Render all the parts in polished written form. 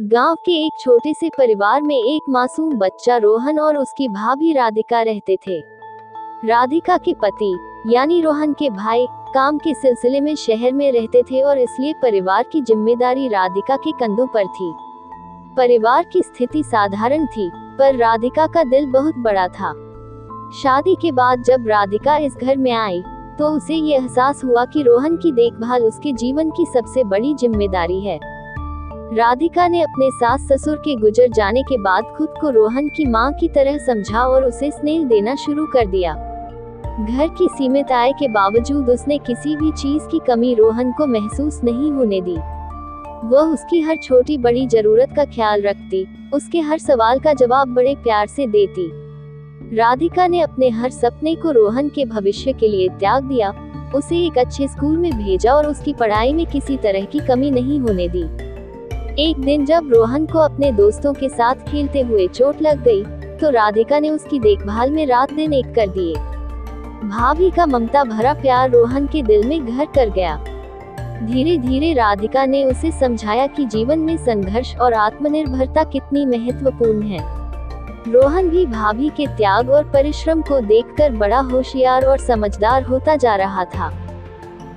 गांव के एक छोटे से परिवार में एक मासूम बच्चा रोहन और उसकी भाभी राधिका रहते थे। राधिका के पति यानी रोहन के भाई काम के सिलसिले में शहर में रहते थे और इसलिए परिवार की जिम्मेदारी राधिका के कंधों पर थी। परिवार की स्थिति साधारण थी, पर राधिका का दिल बहुत बड़ा था। शादी के बाद जब राधिका इस घर में आई, तो उसे ये एहसास हुआ कि रोहन की देखभाल उसके जीवन की सबसे बड़ी जिम्मेदारी है। राधिका ने अपने सास ससुर के गुजर जाने के बाद खुद को रोहन की मां की तरह समझा और उसे स्नेह देना शुरू कर दिया। घर की सीमित आय के बावजूद उसने किसी भी चीज की कमी रोहन को महसूस नहीं होने दी। वह उसकी हर छोटी बड़ी जरूरत का ख्याल रखती, उसके हर सवाल का जवाब बड़े प्यार से देती। राधिका ने अपने हर सपने को रोहन के भविष्य के लिए त्याग दिया, उसे एक अच्छे स्कूल में भेजा और उसकी पढ़ाई में किसी तरह की कमी नहीं होने दी। एक दिन जब रोहन को अपने दोस्तों के साथ खेलते हुए चोट लग गई, तो राधिका ने उसकी देखभाल में रात दिन एक कर दिए। भाभी का ममता भरा प्यार रोहन के दिल में घर कर गया। धीरे धीरे राधिका ने उसे समझाया कि जीवन में संघर्ष और आत्मनिर्भरता कितनी महत्वपूर्ण है। रोहन भी भाभी के त्याग और परिश्रम को देखकर बड़ा होशियार और समझदार होता जा रहा था।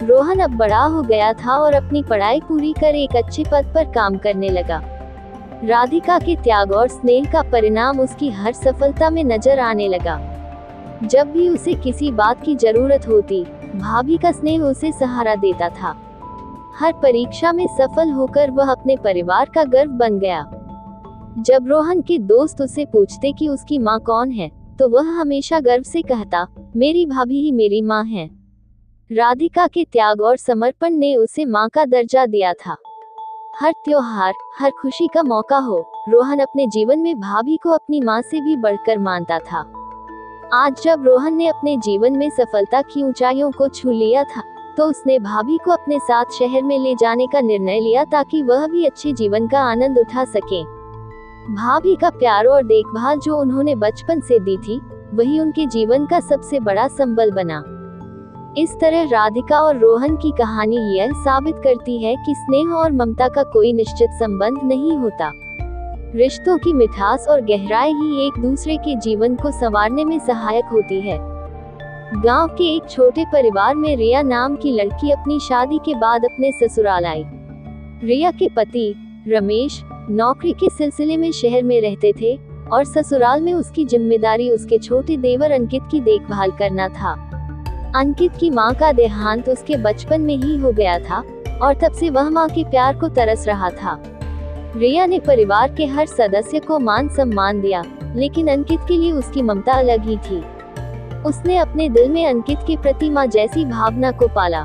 रोहन अब बड़ा हो गया था और अपनी पढ़ाई पूरी कर एक अच्छे पद पर काम करने लगा। राधिका के त्याग और स्नेह का परिणाम उसकी हर सफलता में नजर आने लगा। जब भी उसे किसी बात की जरूरत होती, भाभी का स्नेह उसे सहारा देता था। हर परीक्षा में सफल होकर वह अपने परिवार का गर्व बन गया। जब रोहन के दोस्त उसे पूछते कि उसकी माँ कौन है, तो वह हमेशा गर्व से कहता, मेरी भाभी ही मेरी माँ है। राधिका के त्याग और समर्पण ने उसे माँ का दर्जा दिया था। हर त्योहार, हर खुशी का मौका हो, रोहन अपने जीवन में भाभी को अपनी माँ से भी बढ़कर मानता था। आज जब रोहन ने अपने जीवन में सफलता की ऊंचाइयों को छू लिया था, तो उसने भाभी को अपने साथ शहर में ले जाने का निर्णय लिया ताकि वह भी अच्छे जीवन का आनंद उठा सके। भाभी का प्यार और देखभाल जो उन्होंने बचपन से दी थी, वही उनके जीवन का सबसे बड़ा संबल बना। इस तरह राधिका और रोहन की कहानी यह साबित करती है कि स्नेह और ममता का कोई निश्चित संबंध नहीं होता। रिश्तों की मिठास और गहराई ही एक दूसरे के जीवन को संवारने में सहायक होती है। गांव के एक छोटे परिवार में रिया नाम की लड़की अपनी शादी के बाद अपने ससुराल आई। रिया के पति रमेश नौकरी के सिलसिले में शहर में रहते थे और ससुराल में उसकी जिम्मेदारी उसके छोटे देवर अंकित की देखभाल करना था। अंकित की मां का देहांत उसके बचपन में ही हो गया था और तब से वह मां के प्यार को तरस रहा था। रिया ने परिवार के हर सदस्य को मान सम्मान दिया, लेकिन अंकित के लिए उसकी ममता अलग ही थी। उसने अपने दिल में अंकित के प्रति मां जैसी भावना को पाला।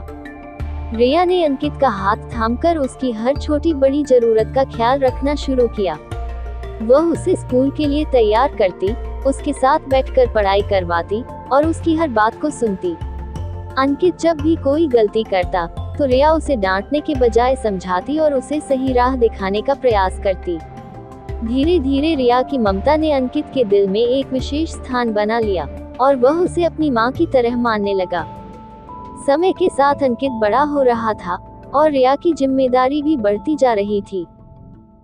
रिया ने अंकित का हाथ थामकर उसकी हर छोटी बड़ी जरूरत का ख्याल रखना शुरू किया। वह उसे स्कूल के लिए तैयार करती, उसके साथ बैठकर पढ़ाई करवाती और उसकी हर बात को सुनती। अंकित जब भी कोई गलती करता, तो रिया उसे डांटने के बजाय समझाती और उसे सही राह दिखाने का प्रयास करती। धीरे धीरे रिया की ममता ने अंकित के दिल में एक विशेष स्थान बना लिया और वह उसे अपनी मां की तरह मानने लगा। समय के साथ अंकित बड़ा हो रहा था और रिया की जिम्मेदारी भी बढ़ती जा रही थी।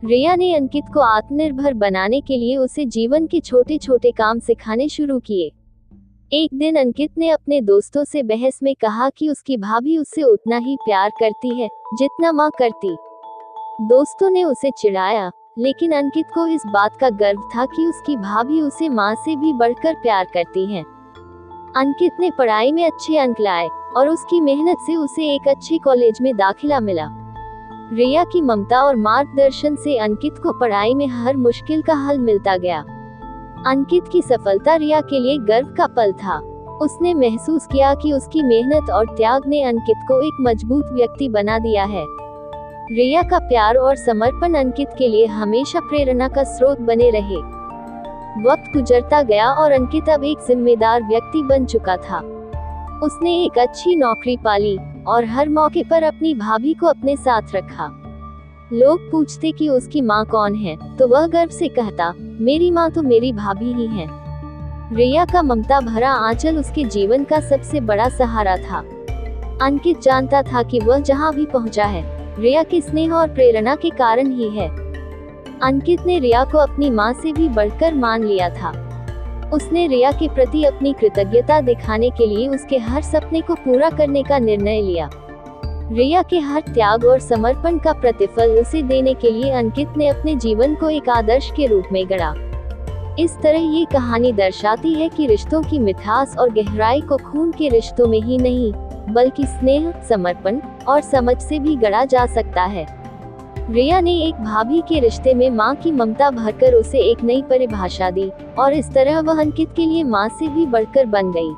रिया ने अंकित को आत्मनिर्भर बनाने के लिए उसे जीवन के छोटे छोटे काम सिखाने शुरू किए। एक दिन अंकित ने अपने दोस्तों से बहस में कहा कि उसकी भाभी उससे उतना ही प्यार करती है जितना मां करती। दोस्तों ने उसे चिढ़ाया, लेकिन अंकित को इस बात का गर्व था कि उसकी भाभी उसे मां से भी बढ़कर प्यार करती है। अंकित ने पढ़ाई में अच्छे अंक लाए और उसकी मेहनत से उसे एक अच्छे कॉलेज में दाखिला मिला। रिया की ममता और मार्गदर्शन से अंकित को पढ़ाई में हर मुश्किल का हल मिलता गया। अंकित की सफलता रिया के लिए गर्व का पल था। उसने महसूस किया कि उसकी मेहनत और त्याग ने अंकित को एक मजबूत व्यक्ति बना दिया है। रिया का प्यार और समर्पण अंकित के लिए हमेशा प्रेरणा का स्रोत बने रहे। वक्त गुजरता गया और अंकित अब एक जिम्मेदार व्यक्ति बन चुका था। उसने एक अच्छी नौकरी पाली और हर मौके पर अपनी भाभी को अपने साथ रखा। लोग पूछते कि उसकी माँ कौन है, तो वह गर्व से कहता, मेरी माँ तो मेरी भाभी ही है। रिया का ममता भरा आंचल उसके जीवन का सबसे बड़ा सहारा था। अंकित जानता था कि वह जहाँ भी पहुँचा है, रिया के स्नेह और प्रेरणा के कारण ही है। अंकित ने रिया को अपनी माँ से भी बढ़कर मान लिया था। उसने रिया के प्रति अपनी कृतज्ञता दिखाने के लिए उसके हर सपने को पूरा करने का निर्णय लिया। रिया के हर त्याग और समर्पण का प्रतिफल उसे देने के लिए अंकित ने अपने जीवन को एक आदर्श के रूप में गढ़ा। इस तरह ये कहानी दर्शाती है कि रिश्तों की मिठास और गहराई को खून के रिश्तों में ही नहीं, बल्कि स्नेह, समर्पण और समझ से भी गढ़ा जा सकता है। रिया ने एक भाभी के रिश्ते में माँ की ममता भरकर उसे एक नई परिभाषा दी, और इस तरह वह अंकित के लिए माँ से भी बढ़कर बन गई।